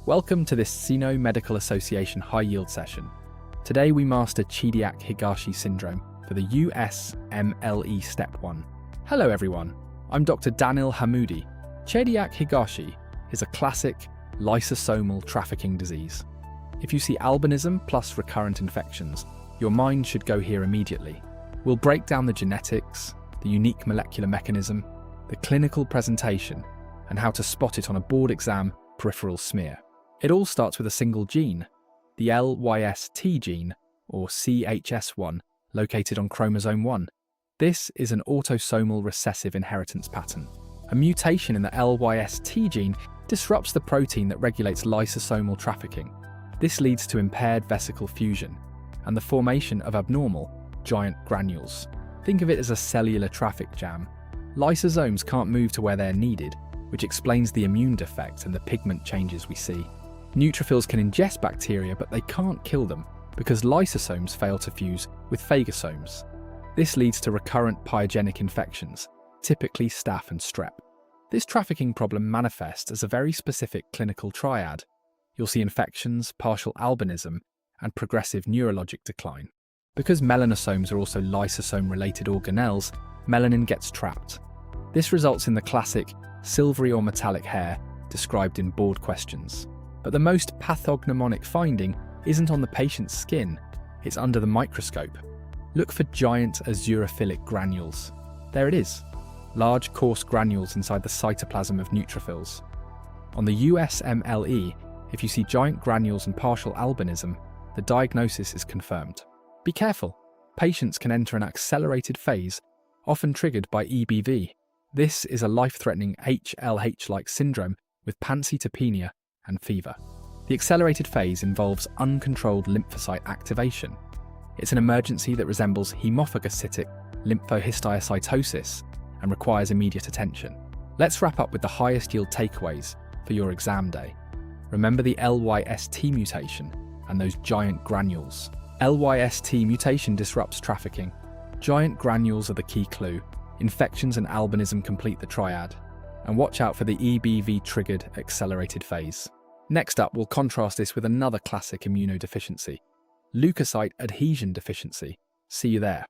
Welcome to this Sinoe Medical Association high-yield session. Today we master Chediak-Higashi Syndrome for the USMLE Step 1. Hello everyone, I'm Dr. Danil Hamoudi. Chediak-Higashi is a classic lysosomal trafficking disease. If you see albinism plus recurrent infections, your mind should go here immediately. We'll break down the genetics, the unique molecular mechanism, the clinical presentation, and how to spot it on a board exam peripheral smear. It all starts with a single gene, the LYST gene, or CHS1, located on chromosome 1. This is an autosomal recessive inheritance pattern. A mutation in the LYST gene disrupts the protein that regulates lysosomal trafficking. This leads to impaired vesicle fusion and the formation of abnormal, giant granules. Think of it as a cellular traffic jam. Lysosomes can't move to where they're needed, which explains the immune defect and the pigment changes we see. Neutrophils can ingest bacteria, but they can't kill them because lysosomes fail to fuse with phagosomes. This leads to recurrent pyogenic infections, typically staph and strep. This trafficking problem manifests as a very specific clinical triad. You'll see infections, partial albinism, and progressive neurologic decline. Because melanosomes are also lysosome-related organelles, melanin gets trapped. This results in the classic silvery or metallic hair described in board questions. But the most pathognomonic finding isn't on the patient's skin, it's under the microscope. Look for giant azurophilic granules. There it is, large coarse granules inside the cytoplasm of neutrophils. On the USMLE, if you see giant granules and partial albinism, the diagnosis is confirmed. Be careful, patients can enter an accelerated phase, often triggered by EBV. This is a life-threatening HLH-like syndrome with pancytopenia and fever. The accelerated phase involves uncontrolled lymphocyte activation. It's an emergency that resembles hemophagocytic lymphohistiocytosis and requires immediate attention. Let's wrap up with the highest yield takeaways for your exam day. Remember the LYST mutation and those giant granules. LYST mutation disrupts trafficking. Giant granules are the key clue. Infections and albinism complete the triad. And watch out for the EBV-triggered accelerated phase. Next up, we'll contrast this with another classic immunodeficiency, leukocyte adhesion deficiency. See you there.